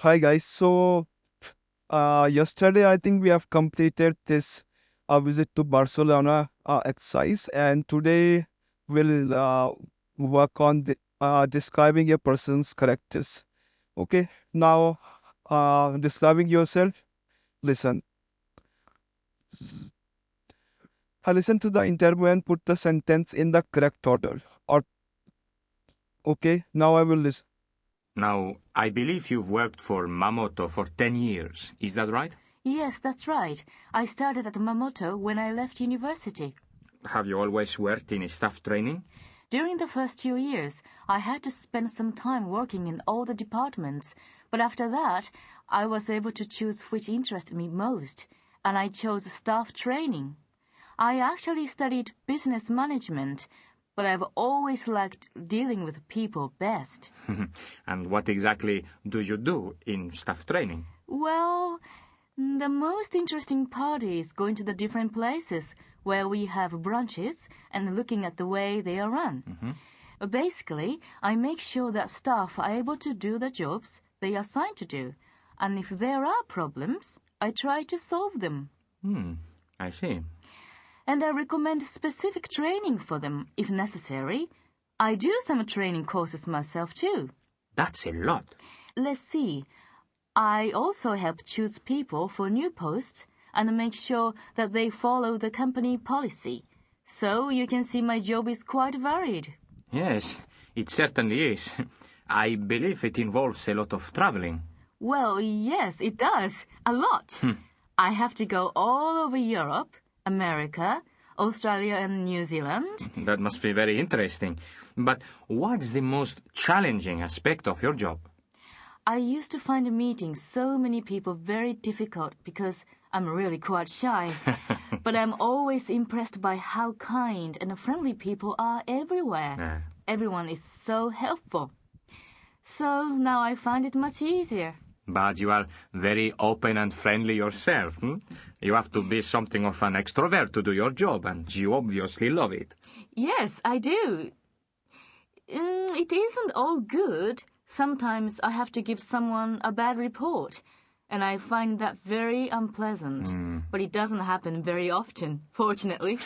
Hi guys. Yesterday I think we have completed this visit to Barcelona exercise, and today we'll work on describing a person's characters. Okay. Now, describing yourself. Listen. Listen to the interview and put the sentence in the correct order. Or okay. Now I will listen. Now, I believe you've worked for Mamoto for 10 years. Is that right? Yes, that's right. I started at Mamoto when I left university. Have you always worked in staff training? During the first 2 years, I had to spend some time working in all the departments, but after that, I was able to choose which interested me most, and I chose staff training. I actually studied business management, but I've always liked dealing with people best. And what exactly do you do in staff training? Well, the most interesting part is going to the different places where we have branches and looking at the way they are run. Basically, I make sure that staff are able to do the jobs they are assigned to do, and if there are problems, I try to solve them. I see. And I recommend specific training for them if necessary. I do some training courses myself too. That's a lot. Let's see. I also help choose people for new posts and make sure that they follow the company policy. So you can see my job is quite varied. Yes, it certainly is. I believe it involves a lot of traveling. Well, yes, it does. A lot. I have to go all over Europe, America, Australia and New Zealand. That must be very interesting. But what's the most challenging aspect of your job? I used to find meeting so many people very difficult because I'm really quite shy. But I'm always impressed by how kind and friendly people are everywhere. Everyone is so helpful. So now I find it much easier. But you are very open and friendly yourself. You have to be something of an extrovert to do your job, and you obviously love it. Yes, I do. It isn't all good. Sometimes I have to give someone a bad report, and I find that very unpleasant. But it doesn't happen very often, fortunately.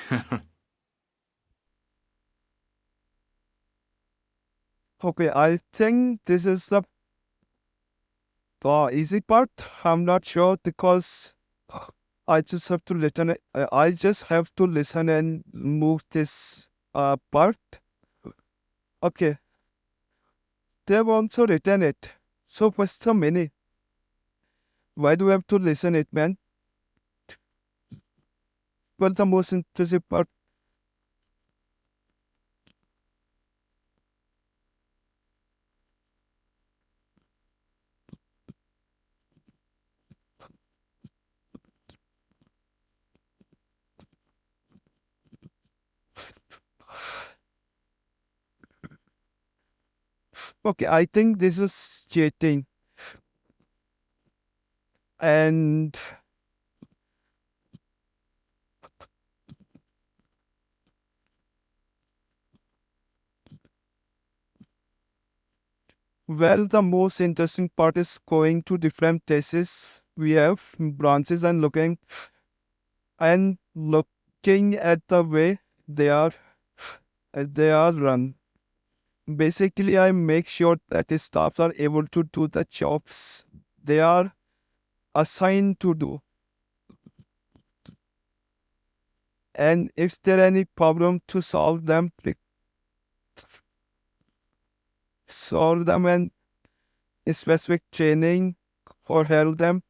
Okay. I think this is the easy part. I'm not sure because I just have to listen. I just have to listen and move this part. Okay, they've also written it. So what's the meaning? Why do we have to listen it, man? Well, the most interesting part. Okay, I think this is cheating. And well, the most interesting part is going to different places. We have branches and looking at the way they are run. Basically, I make sure that the staffs are able to do the jobs they are assigned to do. And if there any problem to solve them and specific training or help them.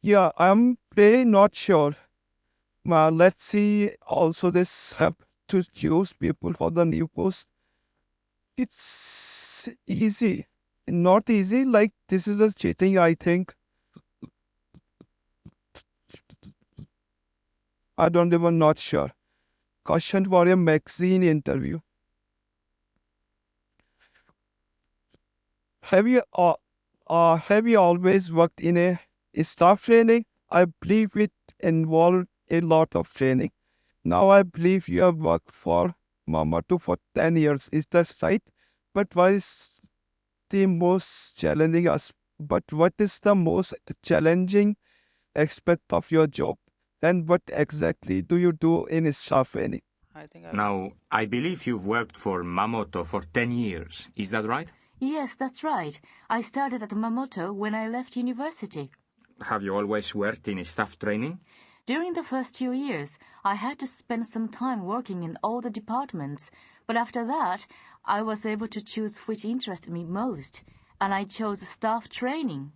Yeah, I'm really not sure. Let's see also this have to choose people for the new post. It's easy. Not easy, like this is just cheating, I think. I don't even not sure. Question for a magazine interview. Have you have you always worked in a staff training? I believe it involved a lot of training. Now I believe you have worked for Mamoto for 10 years. Is that right? But what is the most challenging but what is the most challenging aspect of your job? And what exactly do you do in staff training? I think I will. Now, I believe you've worked for Mamoto for 10 years. Is that right? Yes, that's right. I started at Mamoto when I left university. Have you always worked in staff training? During the first 2 years, I had to spend some time working in all the departments, but after that, I was able to choose which interested me most, and I chose staff training.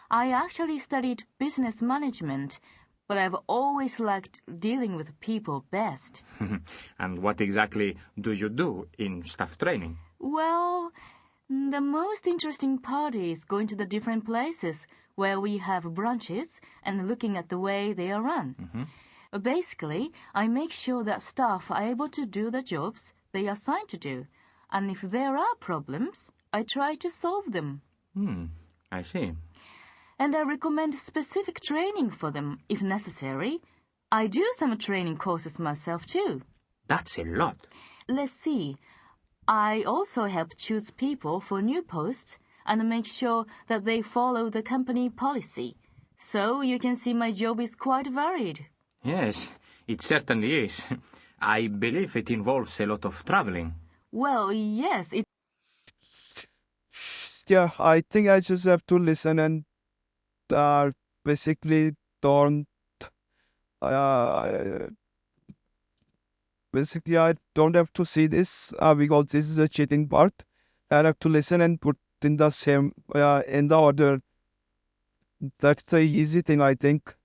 I actually studied business management, but I've always liked dealing with people best. And what exactly do you do in staff training? Well, the most interesting part is going to the different places where we have branches and looking at the way they are run. Basically, I make sure that staff are able to do the jobs they are assigned to do, and if there are problems, I try to solve them. I see. And I recommend specific training for them if necessary. I do some training courses myself too. That's a lot. Let's see. I also help choose people for new posts and make sure that they follow the company policy. So you can see my job is quite varied. Yes, it certainly is. I believe it involves a lot of traveling. Well, yes, it Yeah, I think I just have to listen and basically don't uh, basically I don't have to see this because this is a cheating part. I have to listen and put in the same in the order. That's the easy thing, I think.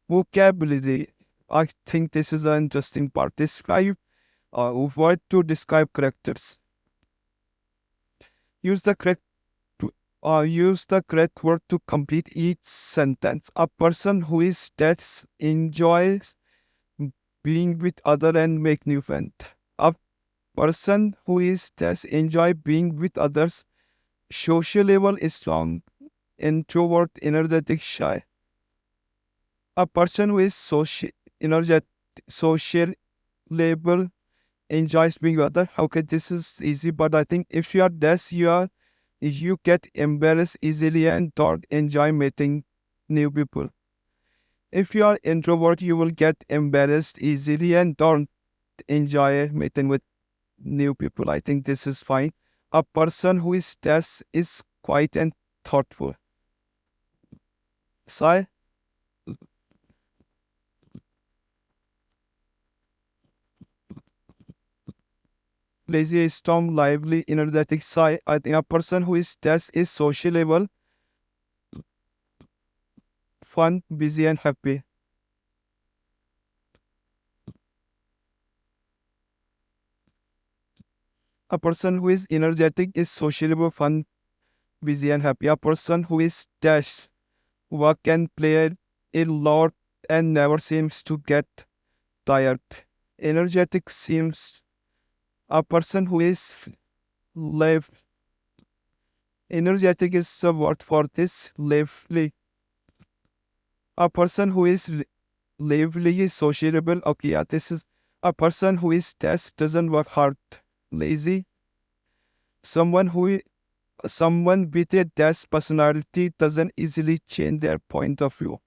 Vocabulary. I think this is an interesting part. Describe word to describe characters. Use the correct word to complete each sentence. A person who is that enjoys being with other and make new friends. A person who is that enjoy being with others. Social level is strong. Introvert, energetic, shy. A person who is energetic, social level, enjoys being with others. Okay, this is easy, but I think if you are this, you get embarrassed easily and don't enjoy meeting new people. If you are introvert, you will get embarrassed easily and don't enjoy meeting with new people. I think this is fine. A person who is this is quiet and thoughtful. Sai? Lazy, storm, lively, energetic. Sai? I think a person who is this is sociable, fun, busy, and happy. A person who is energetic is sociable, fun, busy, and happy. A person who is dash, work and play a lot and never seems to get tired. Energetic seems a person who is live. Energetic is the word for this. Lively. A person who is lively is sociable. Okay, yeah, this is a person who is test doesn't work hard. Lazy. Someone with a dash personality doesn't easily change their point of view.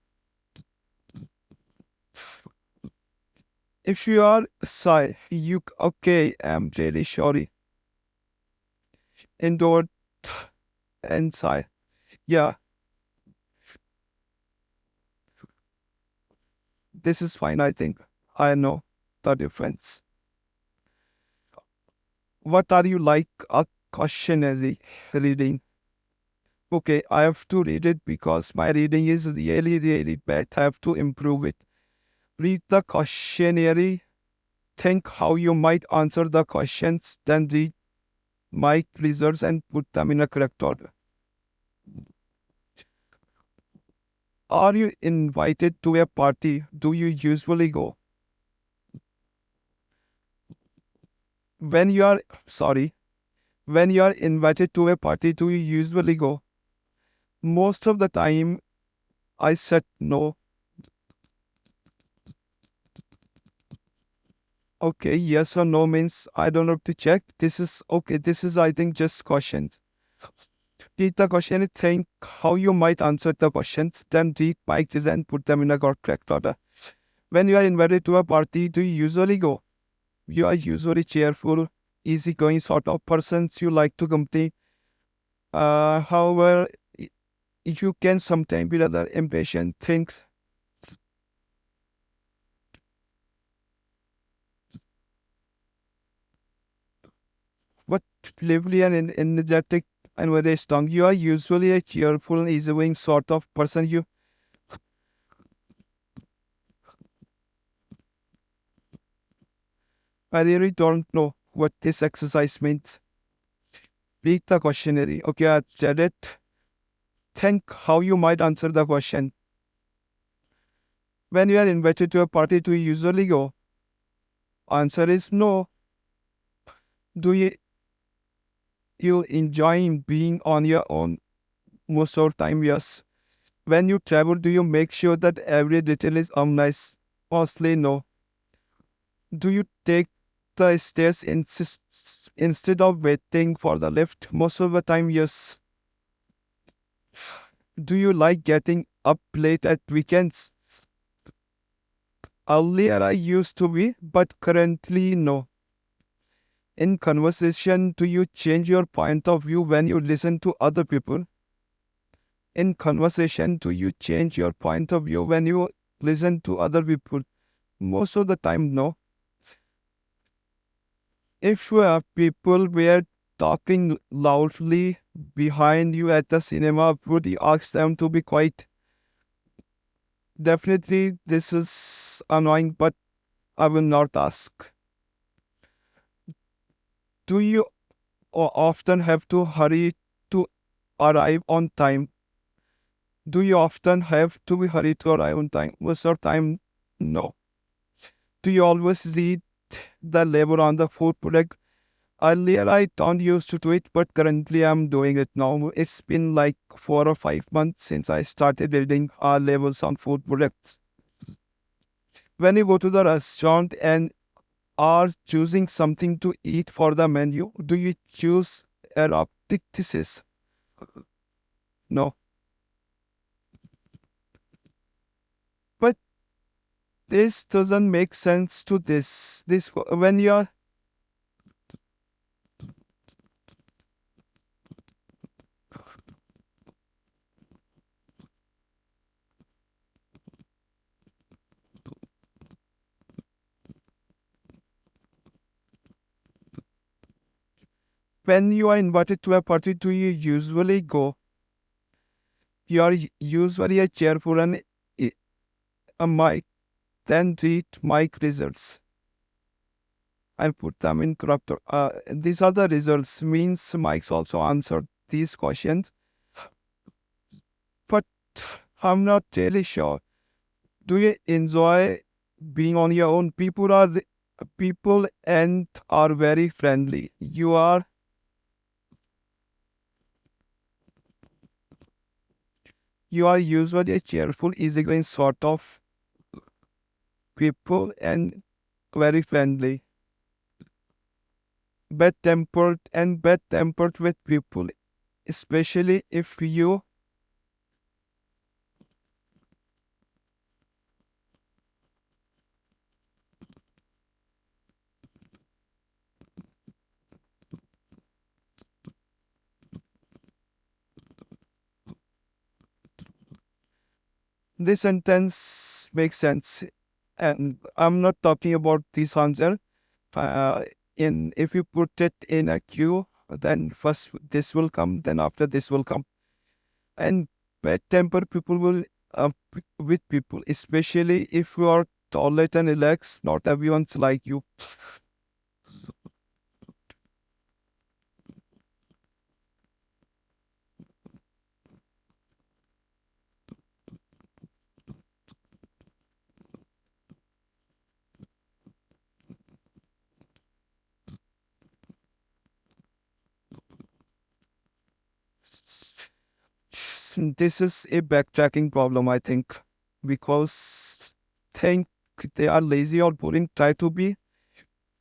If you are shy, I'm really sorry. Indoor and shy. Yeah. This is fine, I think. I know the difference. What are you like? A cautionary reading. Okay, I have to read it because my reading is really, really bad. I have to improve it. Read the cautionary. Think how you might answer the questions. Then read my results and put them in a correct order. Are you invited to a party? Do you usually go? When you are invited to a party, do you usually go? Most of the time, I said no. Okay, yes or no means I don't have to check. This is okay. This is, I think, just questions. Read the question, think how you might answer the questions, then read packages and put them in a correct order. When you are invited to a party, do you usually go? You are usually cheerful, easygoing sort of persons. You like to company. However, you can sometimes be rather impatient. Think what lively and energetic and very strong. You are usually a cheerful, easygoing sort of person. I really don't know what this exercise means. Read the questionnaire. Okay, I read it. Think how you might answer the question. When you are invited to a party, do you usually go? Answer is no. Do you enjoy being on your own? Most of the time, yes. When you travel, do you make sure that every detail is nice? Mostly no. Do you take the stairs instead of waiting for the lift? Most of the time, yes. Do you like getting up late at weekends? Earlier I used to be, but currently no. In conversation, do you change your point of view when you listen to other people? In conversation, do you change your point of view when you listen to other people? Most of the time, no. If people were talking loudly behind you at the cinema, would you ask them to be quiet? Definitely, this is annoying, but I will not ask. Do you often have to hurry to arrive on time? Do you often have to be hurried to arrive on time? Most of the time, no. Do you always read the label on the food product? Earlier, I don't used to do it, but currently I'm doing it now. It's been like 4 or 5 months since I started reading labels on food products. When you go to the restaurant and are choosing something to eat for the menu, do you choose erotic? No. But this doesn't make sense to this when you are invited to a party, do you usually go? You are usually a cheerful and a mic, then read mic results and put them in correct. These are the results. Means Mike's also answered these questions, but I'm not really sure. Do you enjoy being on your own? People and are very friendly. You are usually a cheerful, easygoing sort of people and very friendly. Bad tempered with people, especially if you. This sentence makes sense, and I'm not talking about this answer. Uh, in If you put it in a queue, then first this will come, then after this will come, and bad-tempered people will with people, especially if you are tolerant and relaxed. Not everyone's like you. This is a backtracking problem, I think, because think they are lazy or boring. Try to be.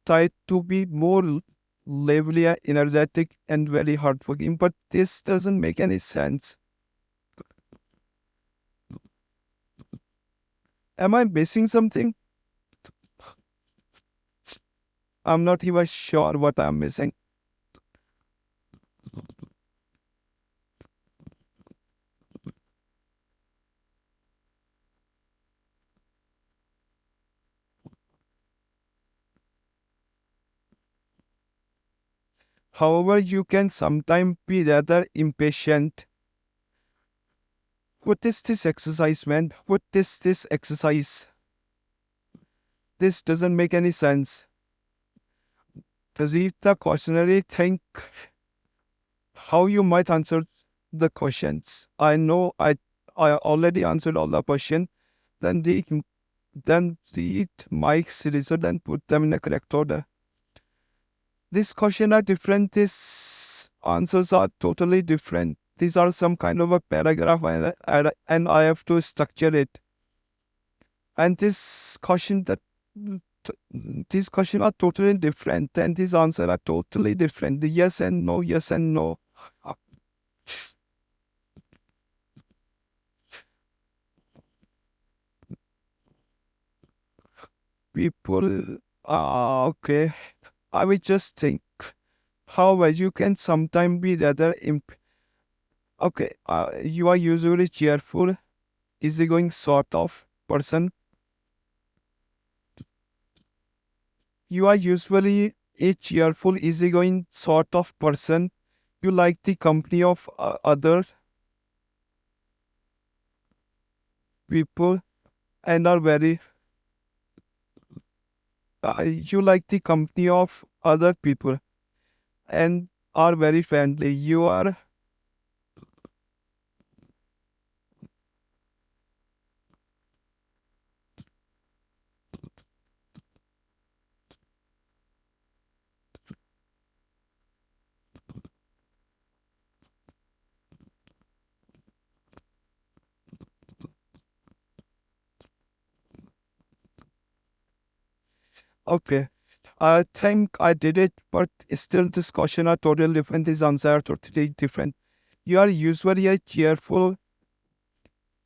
try to be more lively, energetic, and very hardworking, but this doesn't make any sense. Am I missing something? I'm not even sure what I'm missing. However, you can sometimes be rather impatient. What is this exercise, man? What is this exercise? This doesn't make any sense. Read the questionnaire, think how you might answer the questions. I know I already answered all the questions. Then read my series and put them in a correct order. These questions are different. These answers are totally different. These are some kind of a paragraph and I have to structure it. And these questions are totally different and these answers are totally different. The yes and no, yes and no. People, okay. I will just think. However, you can sometimes be rather okay. You are usually cheerful, easygoing sort of person. You are usually a cheerful, easygoing sort of person. You like the company of other people and are very. You like the company of other people and are very friendly. You are. Okay. I think I did it, but still this question are totally different. This answer are totally different. You are usually a cheerful,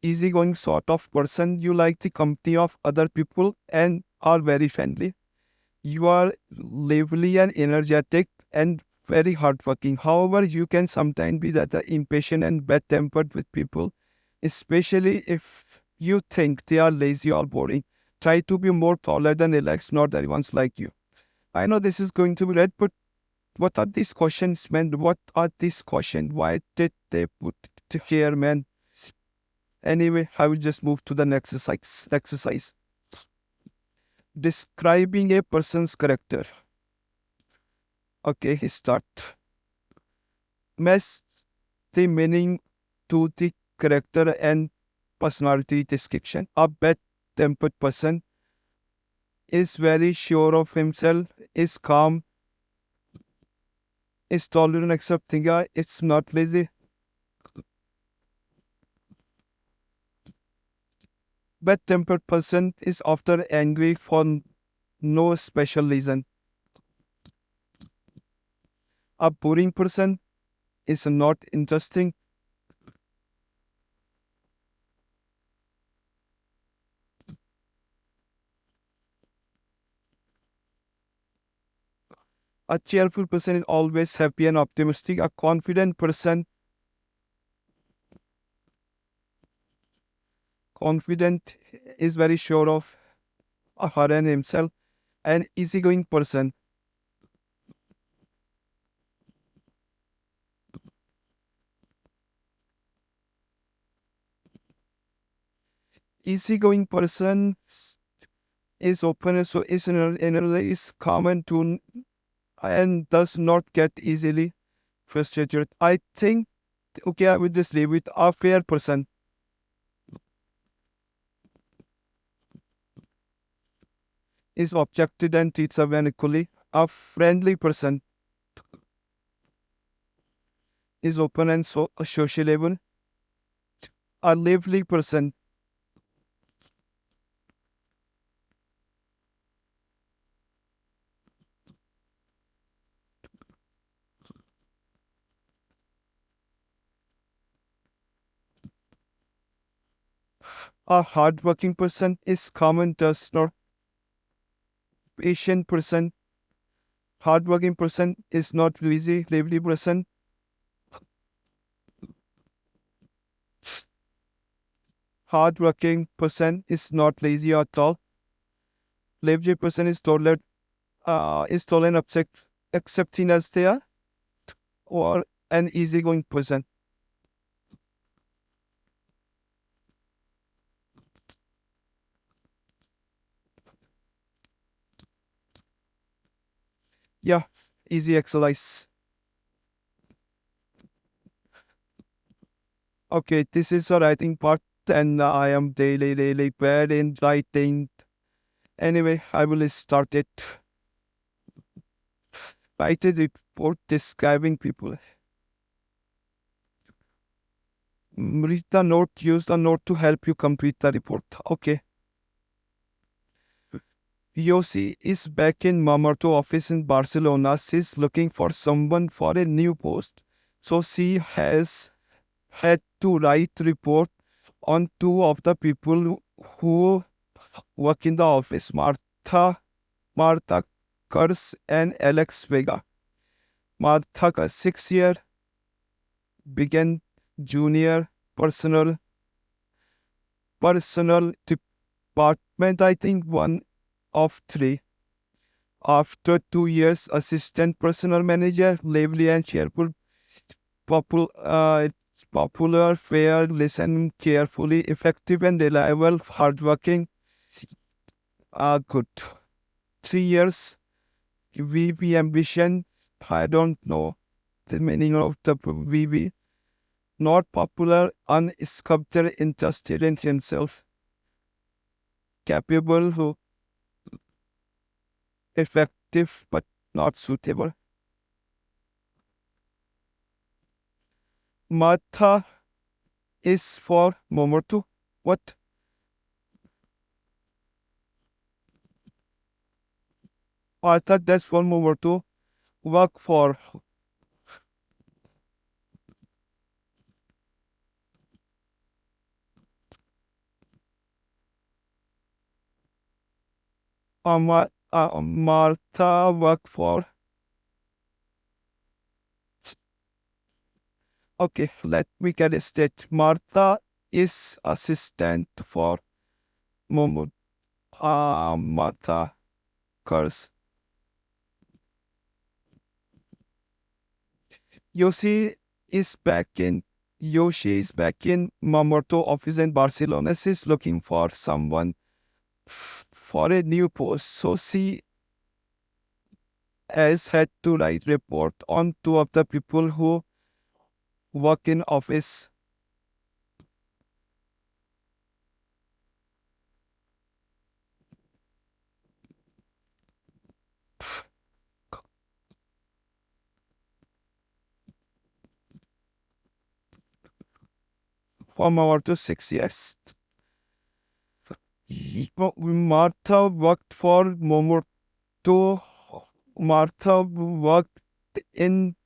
easygoing sort of person. You like the company of other people and are very friendly. You are lively and energetic and very hardworking. However, you can sometimes be rather impatient and bad-tempered with people, especially if you think they are lazy or boring. Try to be more tolerant and relaxed. Not everyone's like you. I know this is going to be red, but what are these questions, man? What are these questions? Why did they put it here, man? Anyway, I will just move to the next exercise. Describing a person's character. Okay, start. Match the meaning to the character and personality description. A bad-tempered person is very sure of himself, is calm, is tolerant, accepting, it's not lazy. Bad-tempered person is often angry for no special reason. A boring person is not interesting. A cheerful person is always happy and optimistic. A confident is very sure of her and himself. An easygoing person. Easygoing person is open, so is calm and tune and does not get easily frustrated. I think, okay, I will just leave it. A fair person is objective and treats everyone equally. A friendly person is open and sociable. A lively person A hardworking person is common does not patient person. Hardworking person is not lazy, lively person. Hardworking person is not lazy at all. Lively person is tolerant accepting as they are, or an easygoing person. Yeah, easy exercise. Okay, this is the writing part, and I am really bad in writing. Anyway, I will start it. Write a report describing people. Read the note, use the note to help you complete the report. Okay. Yosi is back in Mamarto office in Barcelona. She's looking for someone for a new post. So she has had to write report on two of the people who work in the office, Martha Kurs and Alex Vega. Martha Kurs, 6 year, began junior personal department, I think one of three. After 2 years, assistant personal manager, lively and cheerful, popul- uh, popular, fair, listen carefully, effective and reliable, hardworking, good. 3 years, VP ambition, I don't know the meaning of the VP. Not popular, unsculpted, interested in himself, capable, effective, but not suitable. Martha is for Momotu. What? Martha, that's for Momotu. Work for Martha. Work for. Okay, let me get it straight. Martha is assistant for Momotu. Martha curse. Yoshi is back in Yoshi is back in Mamoto office in Barcelona. She's looking for someone for a new post. So she has had to write report on two of the people who work in office. From over to 6 years. Martha worked for Momoto. Martha worked in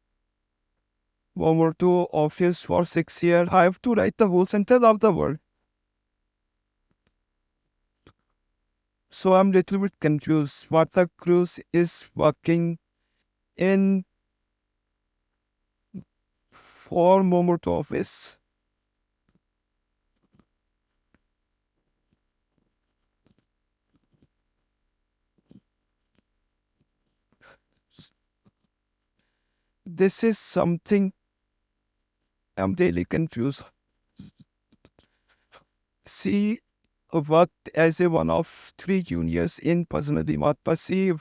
Momoto office for 6 years. I have to write the whole sentence of the word. So I'm little bit confused. Martha Cruz is working in for Momoto office. This is something I'm really confused. She worked as a one of three juniors in personality math, but she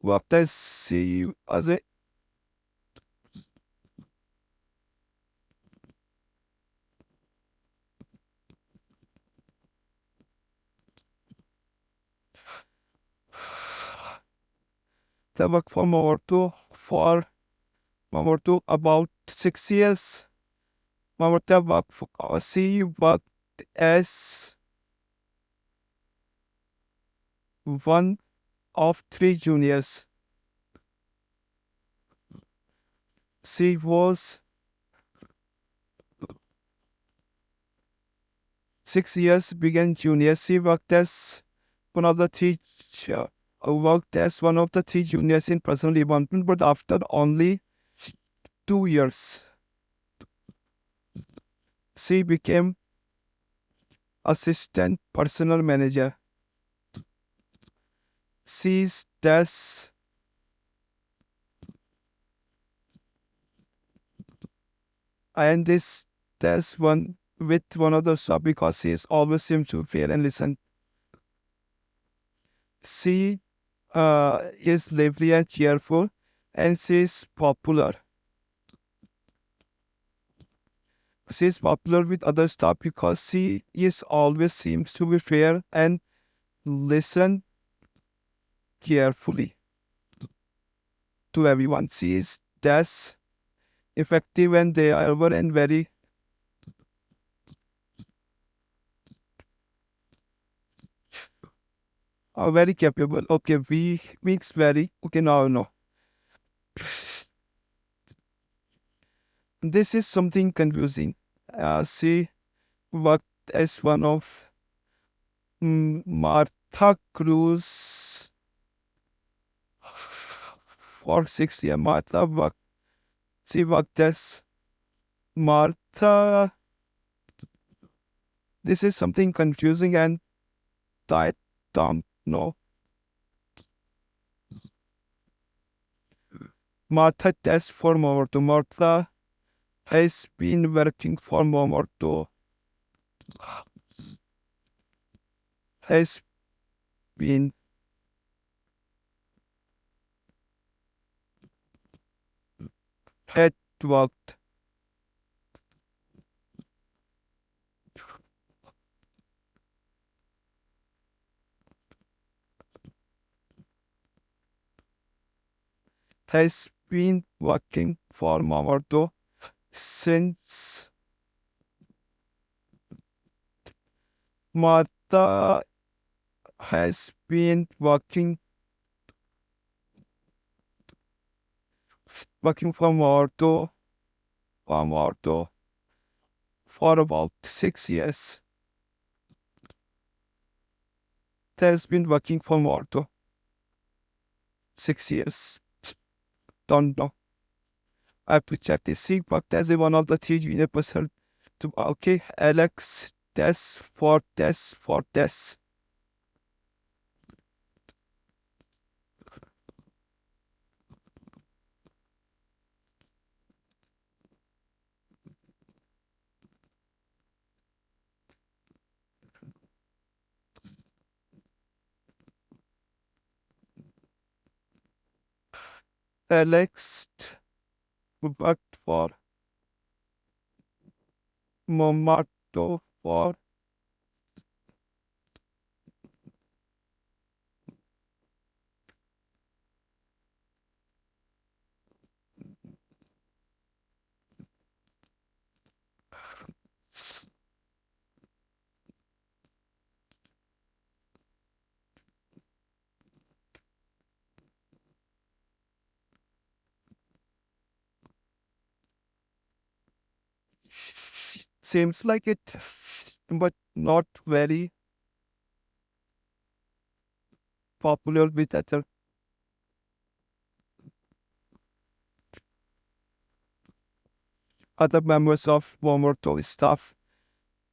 worked as a the work for Mamoto about 6 years. She worked as one of three juniors. She was 6 years began junior. She worked as one of the teacher. Worked as one of the three juniors in personal development, but after only 2 years, she became assistant personal manager. She's dash and this dash one with one of the sub because she is always seems to fair and listen. She is lively and cheerful, and she is popular. She is popular with other staff because she is always seems to be fair and listen carefully to everyone. She is dash effective and they are and very very capable. Okay, we mix very okay now no. This is something confusing. She worked as one of Martha Cruz for 6 years. She worked as Martha. This is something confusing and I don't know. Martha test for Momorto. Martha has been working for Momorto. Has been had worked has been working for Momorto since Martha has been working for Momorto for about 6 years. Has been working for Momorto 6 years. Don't know. I have to check this. She worked as a one of the three junior person to okay. Alex test for test. Alex worked for Momorto for seems like it, but not very popular with other members of Momorto staff.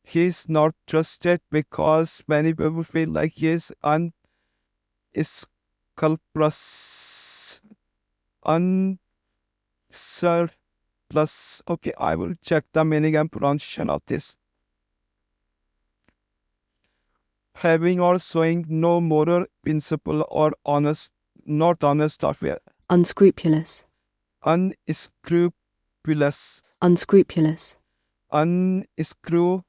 He's not trusted because many people feel like he is unscrupulous. Plus, okay, I will check the meaning and pronunciation of this. Having or showing no moral principle or not honest affair. Unscrupulous. Unscrupulous. Unscrupulous. Unscrupulous.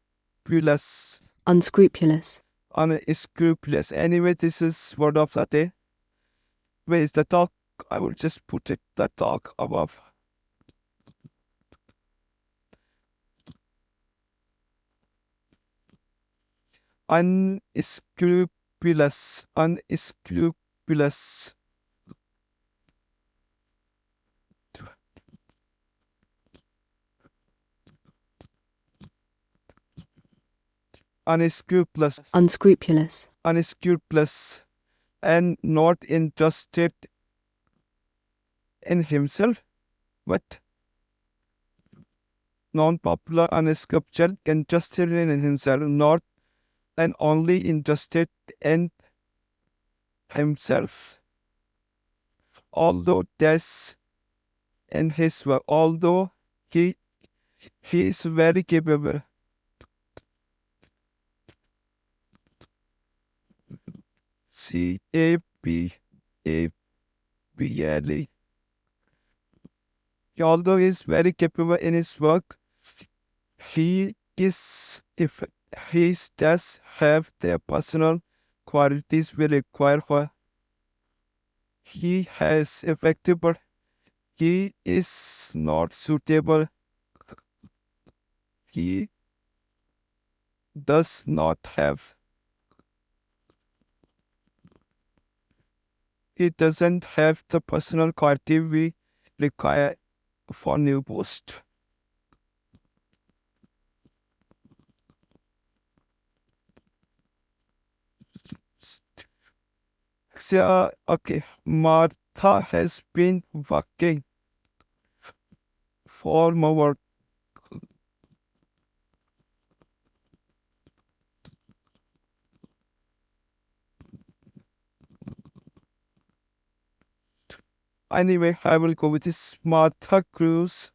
Unscrupulous. Unscrupulous. Anyway, this is word of the day. Where is the talk? I will just put it the talk above. Unscrupulous. Unscrupulous. unscrupulous, unscrupulous, unscrupulous, and not interested in himself, but non-popular, unscrupulous, interested in himself, not and only interested in himself. Although that's in his work, although he is very capable. CAPABLE. Although he is very capable in his work, he is if he does have the personal qualities we require for. He has effective, but he is not suitable. He does not have. He doesn't have the personal quality we require for new post. So, okay, Martha has been working for more. Anyway, I will go with this. Martha Cruz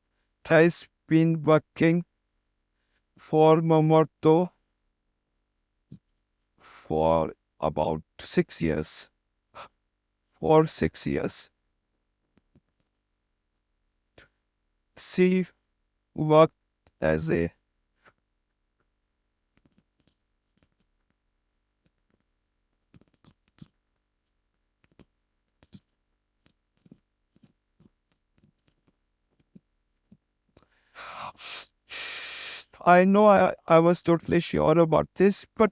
has been working for Momoto for about 6 years. For 6 years. She worked as a I know I was totally sure about this, but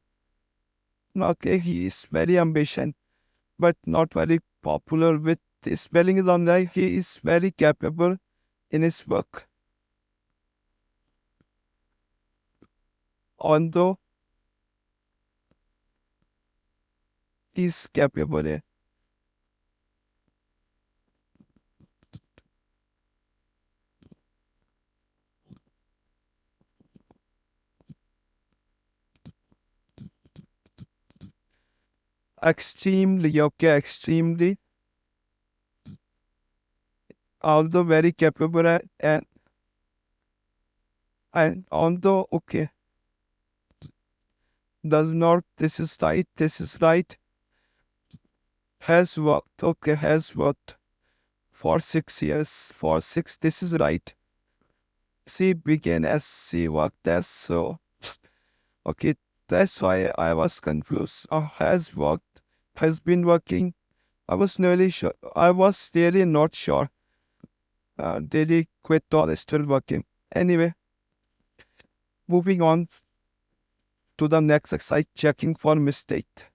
okay, he is very ambitious, but not very popular with his spelling is online. He is very capable in his work. Although he is capable. Extremely, okay, extremely. Although very capable and although okay, does not, this is right, has worked, okay, has worked for 6 years, this is right. She began as she worked as, so, okay, that's why I was confused. Has worked, has been working. I was really not sure. Did he quit or is still working? Anyway, moving on to the next exercise, checking for mistake.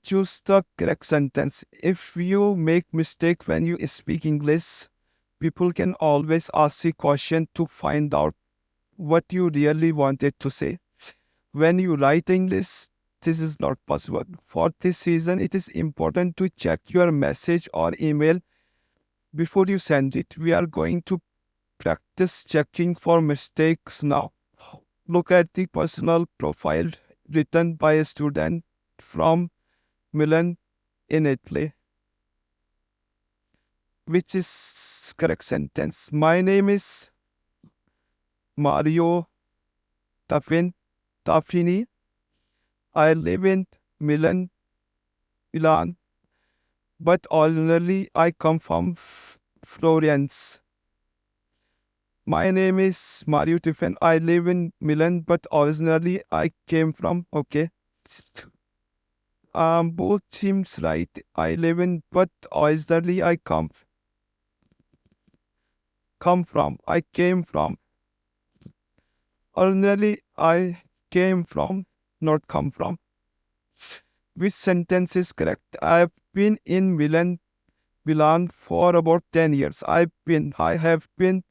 Choose the correct sentence. If you make mistake when you speak English, people can always ask you question to find out what you really wanted to say. When you write English, this is not possible. For this reason, it is important to check your message or email before you send it. We are going to practice checking for mistakes now. Look at the personal profile written by a student from Milan in Italy. Which is correct sentence? My name is Mario Tafini. I live in Milan, but originally I come from Florence. My name is Mario Tiffin. I live in Milan, but originally I came from, okay. Both seems right. I live in, but originally I come from. I came from. Originally I came from, not come from. Which sentence is correct? I've been in Milan for about 10 years. I have been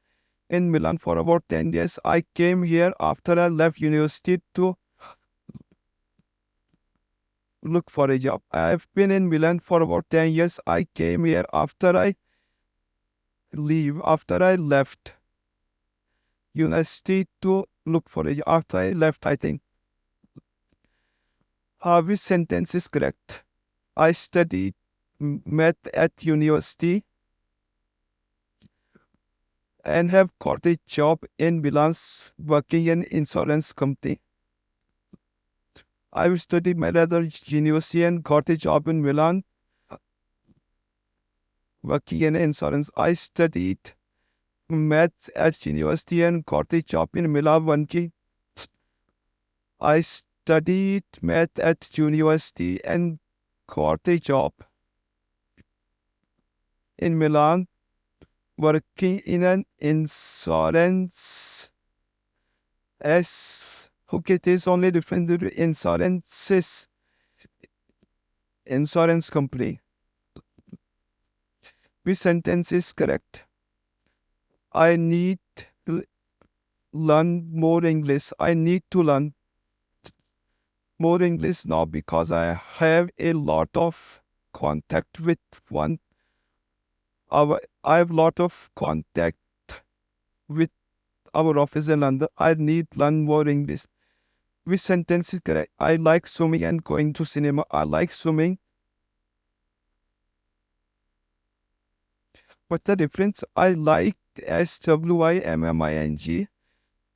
in Milan for about 10 years. I came here after I left university to look for a job. I've been in Milan for about 10 years. I came here after I left university to look for a job. After I left, I think. Which sentence is correct? I studied math at university and have got a job in Milan working in insurance company. I studied math at university and got a job in Milan working in insurance. I studied maths at university and got a job in Milan working. I studied math at university and got a job in Milan working in an insurance. Okay, there's only difference between insurance company. Which sentence is correct? I need to learn more English. I need to learn more English now because I have a lot of contact with one. I have a lot of contact with our office in London. I need to learn more English. Which sentence is correct? I like swimming and going to cinema. I like swimming. What's the difference? I like SWIMMING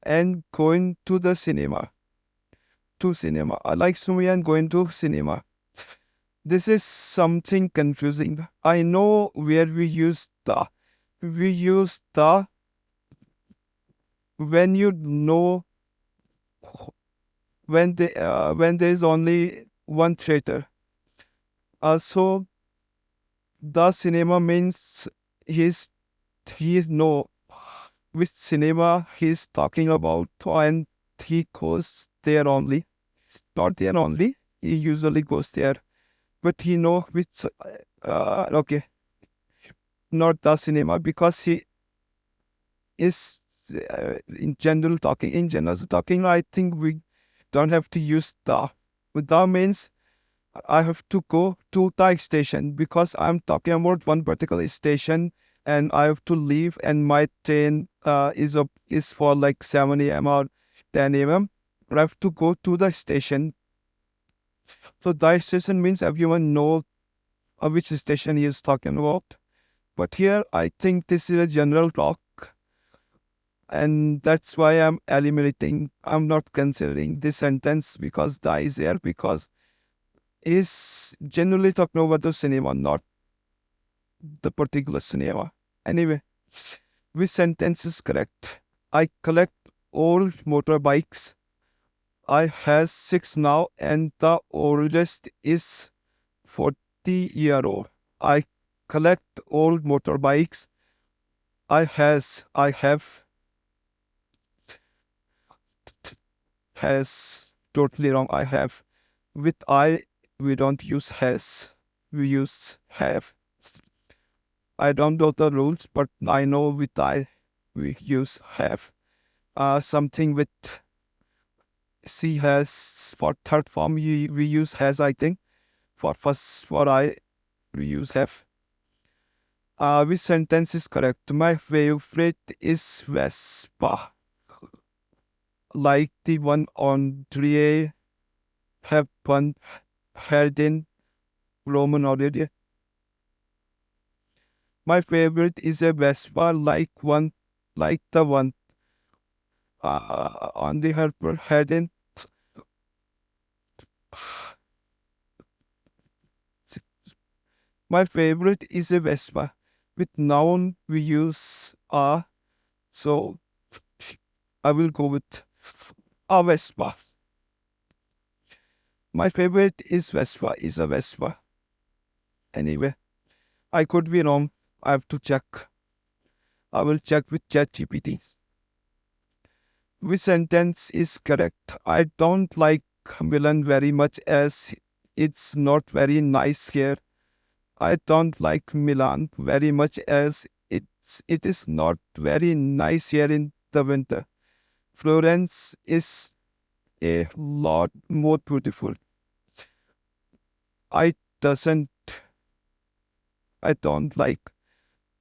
and going to the cinema. To cinema. I like swimming and going to cinema. This is something confusing. I know where we use the. We use the when you know when there is only one theater. So the cinema means he know which cinema he's talking about and he goes there only. It's not there only. He usually goes there, but he know which. Okay, not the cinema because he is in general talking. In general talking, I think we don't have to use the. The means I have to go to the station because I'm talking about one particular station and I have to leave and my train is for like 7 a.m. or 10 a.m. But I have to go to the station. So the station means everyone knows which station he is talking about. But here I think this is a general talk. And that's why I'm eliminating. I'm not considering this sentence because the is here because is generally talking about the cinema, not the particular cinema. Anyway, which sentence is correct? I collect old motorbikes. I has 6 now and the oldest is 40-year-old. I collect old motorbikes. I have has totally wrong. I have with I we don't use has, we use have. I don't know the rules, but I know with I we use have. Something with C has for third form we use has, I think. For I we use have. Which sentence is correct? My favorite is Vespa. Like the one Andrea Hepburn had in Roman already. My favorite is a Vespa like the one on the Hepburn had in. My favorite is a Vespa. With noun we use a, so I will go with a Vespa. My favorite is Vespa, is a Vespa. Anyway, I could be wrong. I have to check. I will check with ChatGPT. Which sentence is correct? I don't like Milan very much as it's not very nice here. I don't like Milan very much as it is not very nice here in the winter. Florence is a lot more beautiful. I doesn't, I don't like,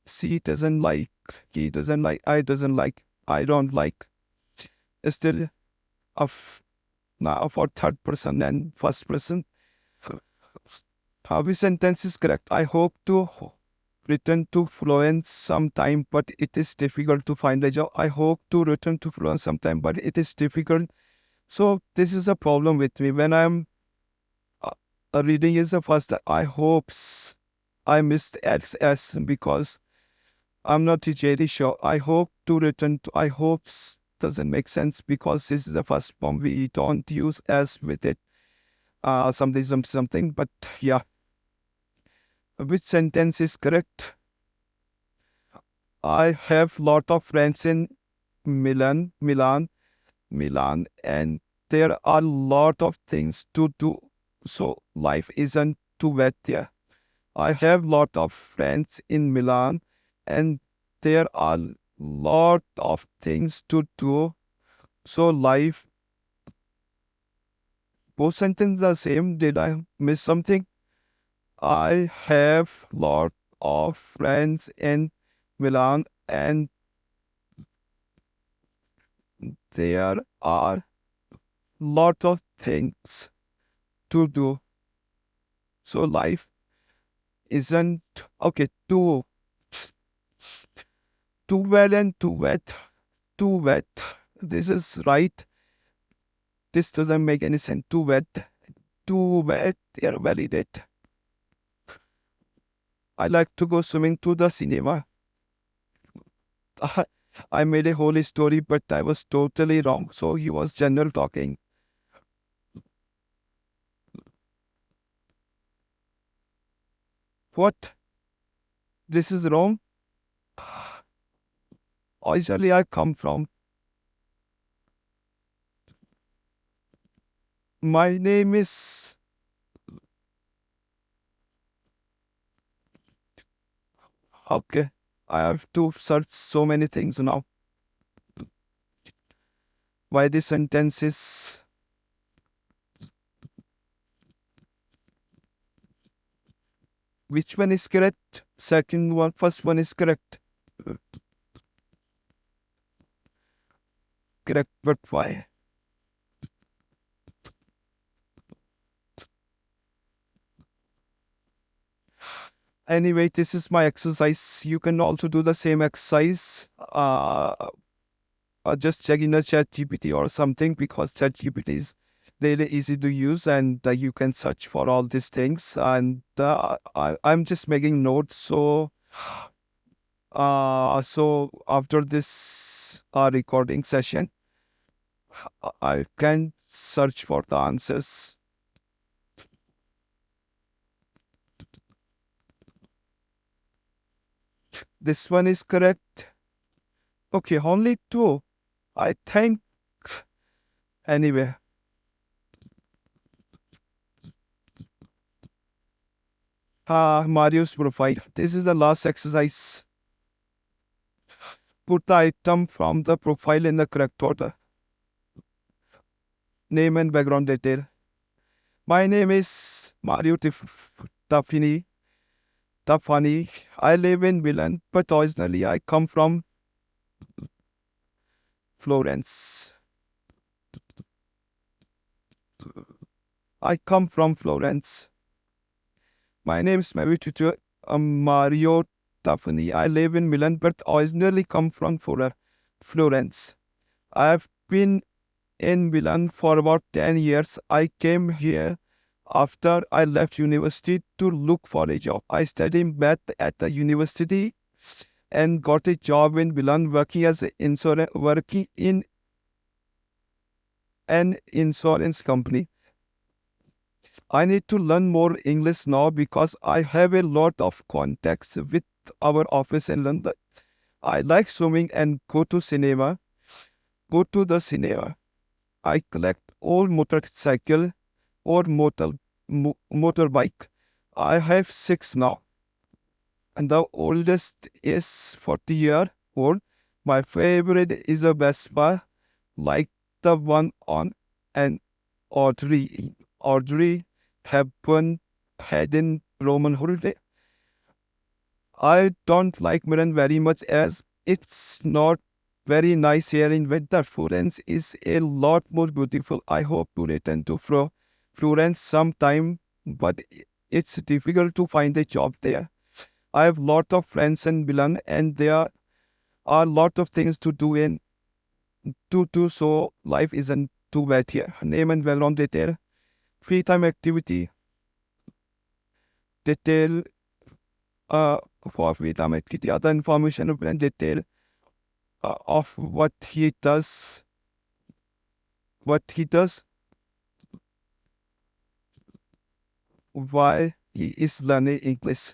she doesn't like, he doesn't like, I doesn't like, I don't like. Still, of now for third person and first person, which sentence is correct? I hope to return to Florence sometime, but it is difficult to find a job. I hope to return to Florence sometime, but it is difficult. So this is a problem with me when I'm reading is the first. I hopes I missed S because I'm not really sure. I hope to return to. I hopes doesn't make sense because this is the first form. We don't use S with it. Something. But yeah, which sentence is correct? I have lot of friends in Milan, and there are a lot of things to do. So life isn't too bad there. I have lot of friends in Milan, and there are lot of things to do. So life, both sentences are same. Did I miss something? I have lot of friends in Milan, and there are lot of things to do. So life isn't okay. Too well and too wet. Too wet. This is right. This doesn't make any sense. Too wet. Too wet. They are validate. I like to go swimming to the cinema. I made a whole story, but I was totally wrong. So he was general talking. What? This is wrong? Originally, I come from. My name is. Okay. I have to search so many things now. Why this sentence is. Which one is correct? Second one, first one is correct. Correct, but why? Anyway, this is my exercise. You can also do the same exercise. Just check in a ChatGPT or something because ChatGPT is really easy to use and you can search for all these things. And I'm just making notes. So after this recording session, I can search for the answers. This one is correct. Okay, only two. I think. Anyway. Mario's profile. This is the last exercise. Put the item from the profile in the correct order. Name and background detail. My name is Mario Tafani. I live in Milan, but originally I come from Florence. I come from Florence. My name is Mario Tafani. I live in Milan, but originally come from Florence. I have been in Milan for about 10 years. I came here after I left university to look for a job. I studied math at the university and got a job in Milan working in an insurance company. I need to learn more English now because I have a lot of contacts with our office in London. I like swimming and go to the cinema. I collect old motorcycle or motorbike. I have 6 now. and the oldest is 40-year-old. My favorite is a Vespa, like the one on an Audrey Hepburn had in Roman Holiday. I don't like Milan very much as it's not very nice here in winter. Florence is a lot more beautiful. I hope to return to Florence sometime, but it's difficult to find a job there. I have lot of friends in Milan, and there are a lot of things to do, so life isn't too bad here. Name and background detail, free time activity detail, for free time activity, other information and detail of what he does, why he is learning English.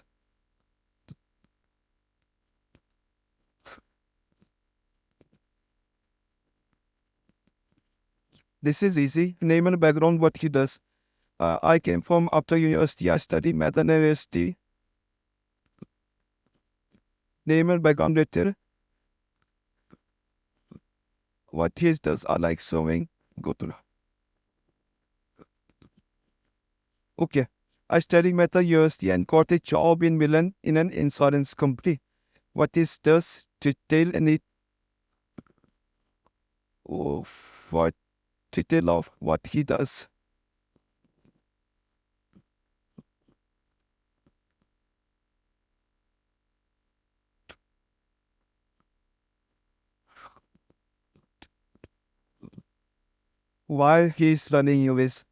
This is easy. Name and background, what he does. I came from after university. I studied math and university. Name and background detail. What he does. I like sewing. Go to. Okay. I studied math at university and got a job in Milan in an insurance company. What is does detail and it. Oh, what detail of what he does. Why he is learning English.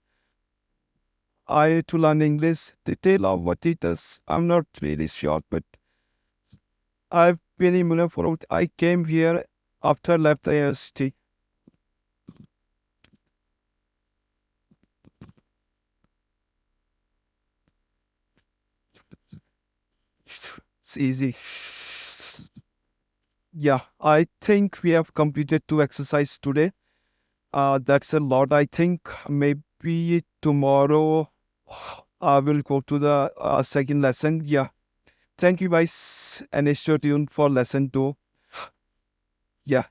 I to learn English. Detail of what he does. I'm not really sure, but I've been in Milan for. I came here after left the university. It's easy. Yeah, I think we have completed 2 exercises today. That's a lot. I think maybe tomorrow I will go to the second lesson. Yeah. Thank you guys and stay tuned for lesson 2. Yeah.